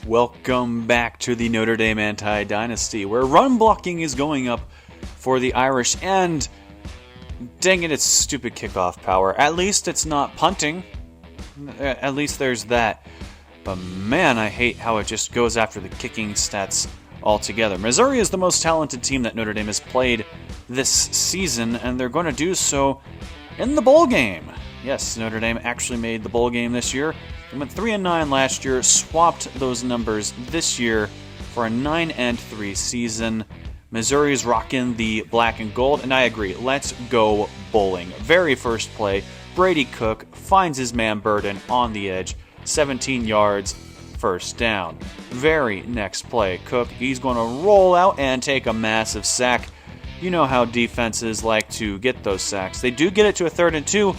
Welcome back to the Notre Dame Anti-Dynasty, where run blocking is going up for the Irish, and dang it, it's stupid kickoff power. At least it's not punting. At least there's that. But man, I hate how it just goes after the kicking stats altogether. Missouri is the most talented team that Notre Dame has played this season, and they're going to do so in the bowl game. Yes, Notre Dame actually made the bowl game this year. They went 3-9 last year, swapped those numbers this year for a 9-3 season. Missouri's rocking the black and gold, and I agree. Let's go bowling. Very first play, Brady Cook finds his man Burden on the edge, 17 yards, first down. Very next play, Cook, he's going to roll out and take a massive sack. You know how defenses like to get those sacks. They do get it to a 3rd and 2,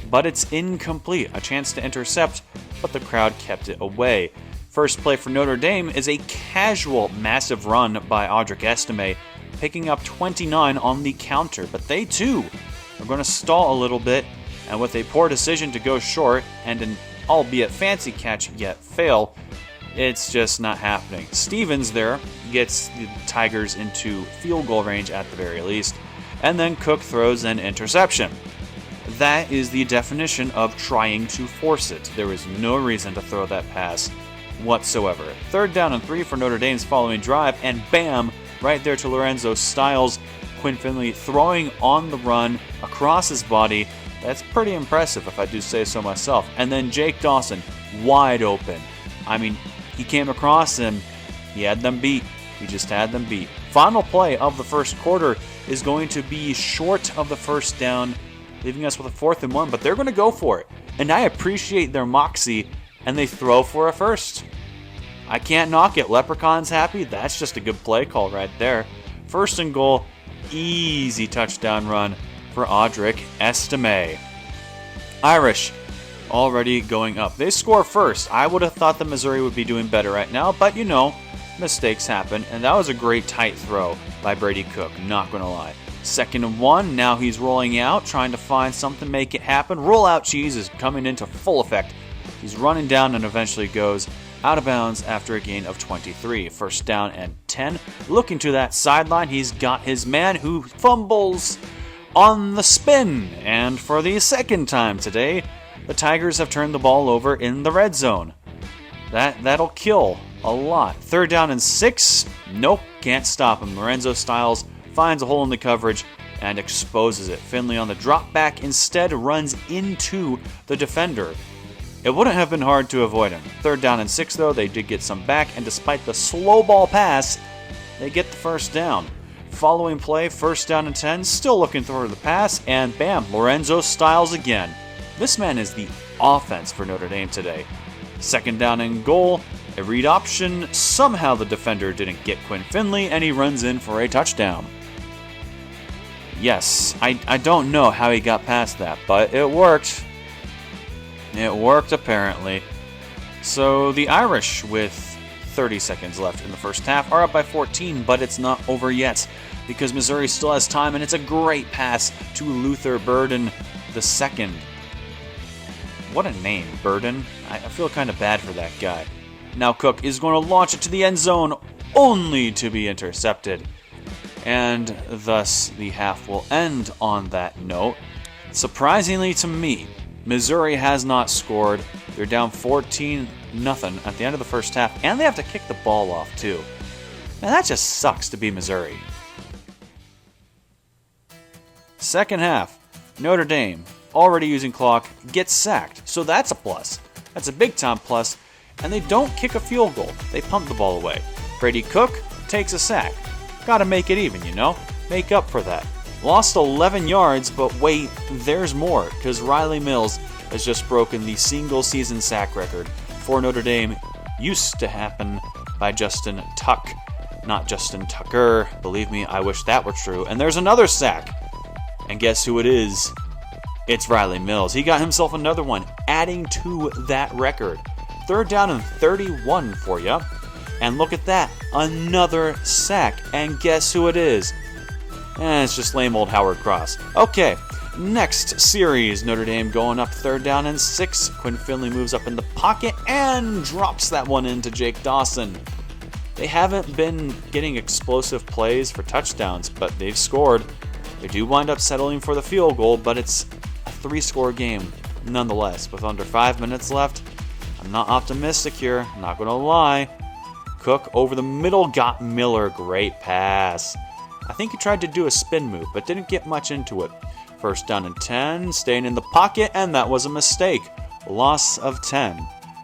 but it's incomplete. A chance to intercept, but the crowd kept it away. First play for Notre Dame is a casual, massive run by Audric Estime, picking up 29 on the counter, but they too are going to stall a little bit, and with a poor decision to go short and an albeit fancy catch yet fail, it's just not happening. Stevens there gets the Tigers into field goal range at the very least, and then Cook throws an interception. That is the definition of trying to force it. There is no reason to throw that pass whatsoever. 3rd down and 3 for Notre Dame's following drive, and bam, right there to Lorenzo Styles. Quinn Finley throwing on the run across his body. That's pretty impressive, if I do say so myself. And then Jake Dawson, wide open. I mean, he came across and he had them beat. He just had them beat. Final play of the first quarter is going to be short of the first down, leaving us with a 4th and 1, but they're going to go for it. And I appreciate their moxie, and they throw for a first. I can't knock it. Leprechaun's happy. That's just a good play call right there. 1st and goal, easy touchdown run for Audric Estime. Irish already going up. They score first. I would have thought that Missouri would be doing better right now, but you know, mistakes happen, and that was a great tight throw by Brady Cook, not going to lie. 2nd and 1, now he's rolling out, trying to find something, make it happen. Rollout cheese is coming into full effect. He's running down and eventually goes out of bounds after a gain of 23. 1st down and 10. Looking to that sideline, he's got his man who fumbles on the spin. And for the 2nd time today, the Tigers have turned the ball over in the red zone. That'll kill a lot. 3rd down and 6. Nope, can't stop him. Lorenzo Styles finds a hole in the coverage and exposes it. Finley on the drop back instead runs into the defender. It wouldn't have been hard to avoid him. 3rd down and 6 though, they did get some back, and despite the slow ball pass, they get the 1st down. Following play, 1st down and 10, still looking for the pass, and bam, Lorenzo Styles again. This man is the offense for Notre Dame today. 2nd down and goal, a read option. Somehow the defender didn't get Quinn Finley, and he runs in for a touchdown. Yes, I don't know how he got past that, but it worked. It worked, apparently. So the Irish, with 30 seconds left in the first half, are up by 14, but it's not over yet because Missouri still has time, and it's a great pass to Luther Burden II. What a name, Burden. I feel kind of bad for that guy. Now Cook is going to launch it to the end zone, only to be intercepted. And thus the half will end on that note. Surprisingly to me, Missouri has not scored. They're down 14-0 at the end of the first half, and they have to kick the ball off too. Man, that just sucks to be Missouri. 2nd half, Notre Dame, already using clock, gets sacked, so that's a plus. That's a big time plus, and they don't kick a field goal. They pump the ball away. Brady Cook takes a sack. Gotta make it even, you know? Make up for that. Lost 11 yards, but wait, there's more, because Riley Mills has just broken the single-season sack record for Notre Dame. Used to happen by Justin Tuck, not Justin Tucker. Believe me, I wish that were true. And there's another sack. And guess who it is? It's Riley Mills. He got himself another one, adding to that record. 3rd down and 31 for you. And look at that, another sack. And guess who it is? It's just lame old Howard Cross. Okay, Next series, Notre Dame going up 3rd down and 6. Quinn Finley moves up in the pocket and drops that one into Jake Dawson. They haven't been getting explosive plays for touchdowns, but they've scored. They do wind up settling for the field goal, but it's a 3-score game nonetheless. With under 5 minutes left, I'm not optimistic here, not going to lie. Cook over the middle got Miller, great pass. I think he tried to do a spin move, but didn't get much into it. 1st down and 10, staying in the pocket, and that was a mistake. Loss of 10.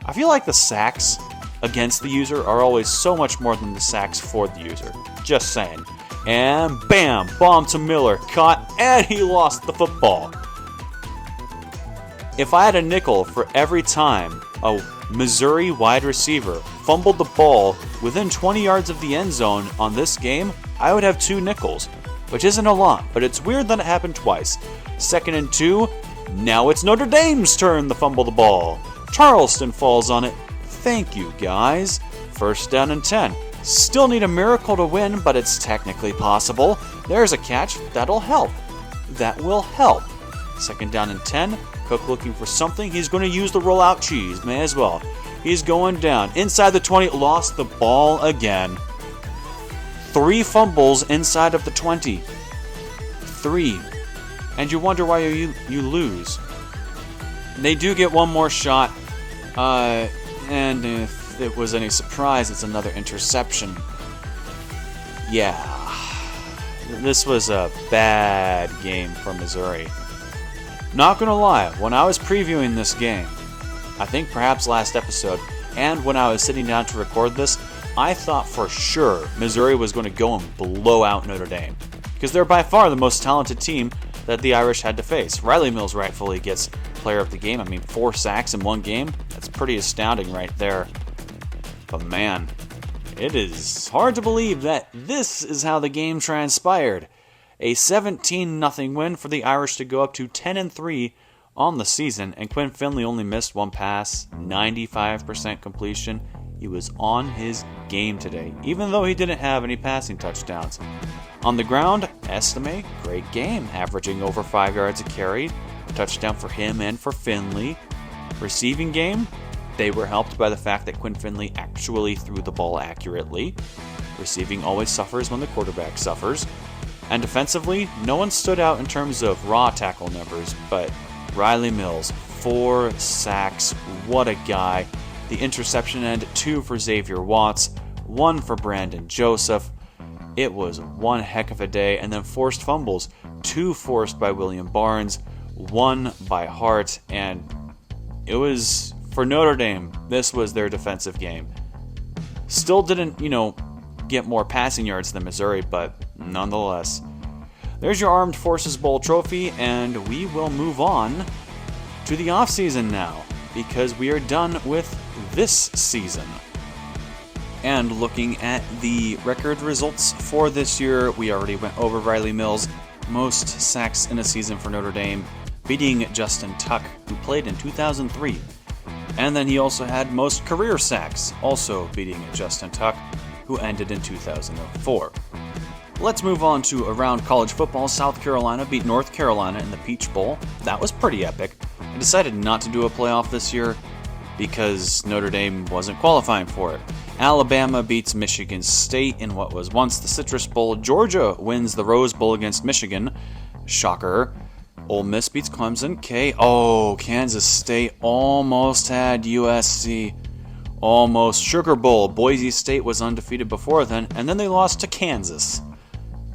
I feel like the sacks against the user are always so much more than the sacks for the user. Just saying. And bam, bomb to Miller, caught, and he lost the football. If I had a nickel for every time a Missouri wide receiver fumbled the ball within 20 yards of the end zone on this game, I would have 2 nickels. Which isn't a lot, but it's weird that it happened twice. 2nd and 2, now it's Notre Dame's turn to fumble the ball. Charleston falls on it. Thank you, guys. 1st down and 10. Still need a miracle to win, but it's technically possible. There's a catch. That'll help. That will help. 2nd down and 10. Cook looking for something. He's going to use the rollout cheese. May as well. He's going down. Inside the 20. Lost the ball again. 3 fumbles inside of the 20. 3. And you wonder why you lose. They do get one more shot. And if it was any surprise, it's another interception. Yeah. This was a bad game for Missouri. Not gonna lie, when I was previewing this game, I think perhaps last episode, and when I was sitting down to record this, I thought for sure Missouri was going to go and blow out Notre Dame, because they're by far the most talented team that the Irish had to face. Riley Mills rightfully gets player of the game. I mean, 4 sacks in one game. That's pretty astounding right there. But man, it is hard to believe that this is how the game transpired. A 17-0 win for the Irish to go up to 10-3 on the season, and Quinn Finley only missed 1 pass, 95% completion. He was on his game today, even though he didn't have any passing touchdowns. On the ground, Estime, great game, averaging over 5 yards a carry. A touchdown for him and for Finley. Receiving game, they were helped by the fact that Quinn Finley actually threw the ball accurately. Receiving always suffers when the quarterback suffers. And defensively, no one stood out in terms of raw tackle numbers, but Riley Mills, 4 sacks, what a guy. The interception end, 2 for Xavier Watts, 1 for Brandon Joseph. It was one heck of a day. And then forced fumbles, 2 forced by William Barnes, 1 by Hart. And it was, for Notre Dame, this was their defensive game. Still didn't, get more passing yards than Missouri, but nonetheless. There's your Armed Forces Bowl trophy, and we will move on to the offseason now, because we are done with this season. And looking at the record results for this year, we already went over Riley Mills, most sacks in a season for Notre Dame, beating Justin Tuck, who played in 2003. And then he also had most career sacks, also beating Justin Tuck, who ended in 2004. Let's move on to around college football. South Carolina beat North Carolina in the Peach Bowl. That was pretty epic. I decided not to do a playoff this year because Notre Dame wasn't qualifying for it. Alabama beats Michigan State in what was once the Citrus Bowl. Georgia wins the Rose Bowl against Michigan. Shocker. Ole Miss beats Clemson. Kansas State almost had USC. Almost. Sugar Bowl. Boise State was undefeated before then, and then they lost to Kansas.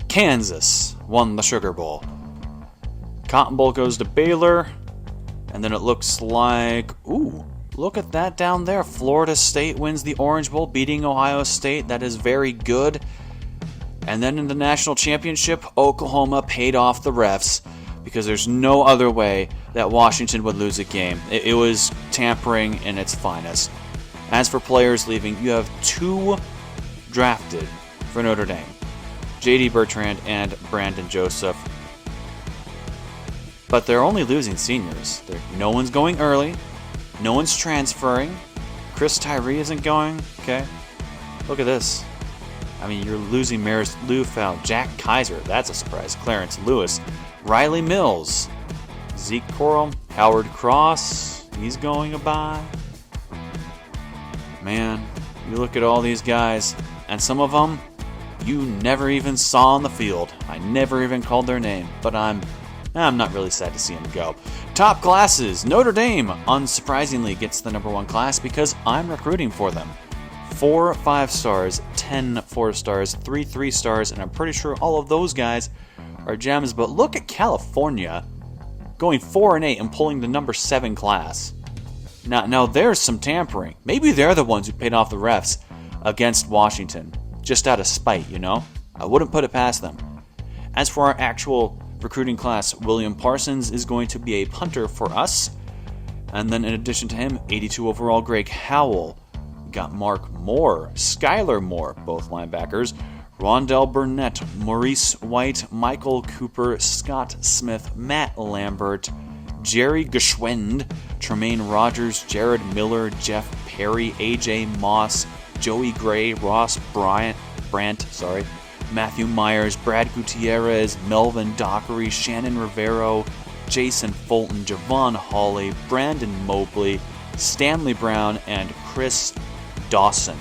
Kansas won the Sugar Bowl. Cotton Bowl goes to Baylor, and then it looks like, look at that down there. Florida State wins the Orange Bowl, beating Ohio State. That is very good. And then in the national championship, Oklahoma paid off the refs, because there's no other way that Washington would lose a game. It was tampering in its finest. As for players leaving, you have 2 drafted for Notre Dame. J.D. Bertrand and Brandon Joseph. But they're only losing seniors. No one's going early. No one's transferring. Chris Tyree isn't going. Okay. Look at this. I mean, you're losing Maris Lufau, Jack Kaiser. That's a surprise. Clarence Lewis. Riley Mills. Zeke Coral, Howard Cross, he's going a bye. Man, you look at all these guys, and some of them you never even saw on the field. I never even called their name, but I'm not really sad to see them go. Top classes, Notre Dame, unsurprisingly, gets the number 1 class because I'm recruiting for them. 4 5-stars, 10 4-stars, 3 3-stars, and I'm pretty sure all of those guys are gems. But look at California going 4-8 and pulling the number 7 class. Now there's some tampering. Maybe they're the ones who paid off the refs against Washington, just out of spite, you know? I wouldn't put it past them. As for our actual recruiting class, William Parsons is going to be a punter for us. And then in addition to him, 82 overall, Greg Howell. We got Mark Moore, Skylar Moore, both linebackers, Rondell Burnett, Maurice White, Michael Cooper, Scott Smith, Matt Lambert, Jerry Geschwind, Tremaine Rogers, Jared Miller, Jeff Perry, AJ Moss, Joey Gray, Ross Brandt, Matthew Myers, Brad Gutierrez, Melvin Dockery, Shannon Rivero, Jason Fulton, Javon Hawley, Brandon Mobley, Stanley Brown, and Chris Dawson.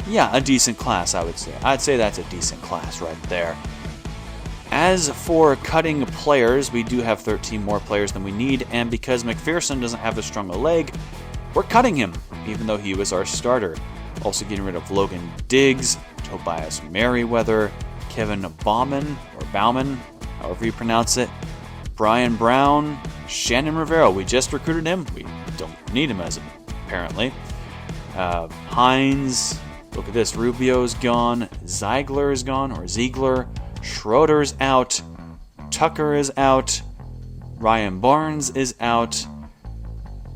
Yeah, a decent class, I would say. I'd say that's a decent class right there. As for cutting players, we do have 13 more players than we need, and because McPherson doesn't have as strong a leg, we're cutting him, even though he was our starter. Also getting rid of Logan Diggs, Tobias Merriweather, Kevin Bauman, however you pronounce it, Brian Brown, Shannon Rivero. We just recruited him. We don't need him as apparently. Hines, look at this. Rubio's gone. Ziegler is gone, or Ziegler. Schroeder's out. Tucker is out. Ryan Barnes is out.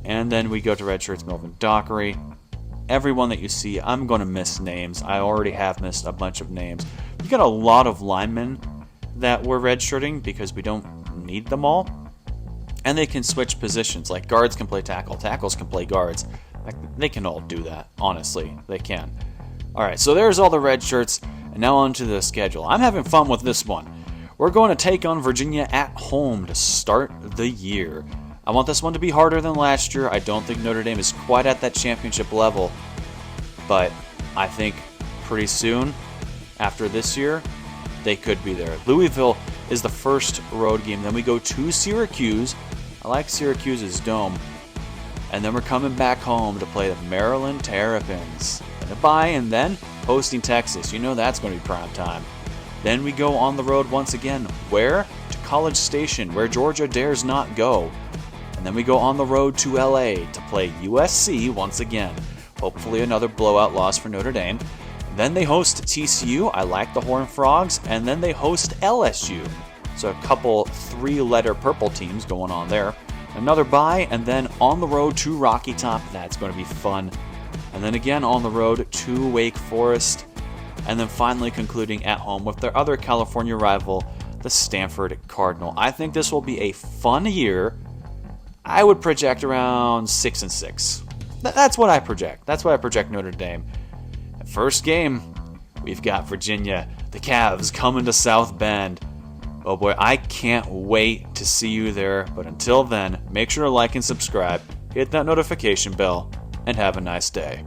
And then we go to redshirts, Melvin Dockery. Everyone that you see, I'm going to miss names. I already have missed a bunch of names. We got a lot of linemen that we're redshirting because we don't need them all. And they can switch positions. Like guards can play tackle, tackles can play guards. They can all do that, honestly. They can. Alright, so there's all the red shirts. And now on to the schedule. I'm having fun with this one. We're going to take on Virginia at home to start the year. I want this one to be harder than last year. I don't think Notre Dame is quite at that championship level. But I think pretty soon, after this year, they could be there. Louisville is the first road game. Then we go to Syracuse. I like Syracuse's dome. And then we're coming back home to play the Maryland Terrapins. And a bye, and then hosting Texas. You know that's going to be prime time. Then we go on the road once again. Where? To College Station, where Georgia dares not go. And then we go on the road to LA to play USC once again. Hopefully another blowout loss for Notre Dame. Then they host TCU. I like the Horned Frogs. And then they host LSU. So a couple 3-letter purple teams going on there. Another bye, and then on the road to Rocky Top. That's going to be fun. And then again on the road to Wake Forest. And then finally concluding at home with their other California rival, the Stanford Cardinal. I think this will be a fun year. I would project around 6-6. That's what I project. That's what I project Notre Dame. First game, we've got Virginia, the Cavs coming to South Bend. Oh boy, I can't wait to see you there. But until then, make sure to like and subscribe, hit that notification bell, and have a nice day.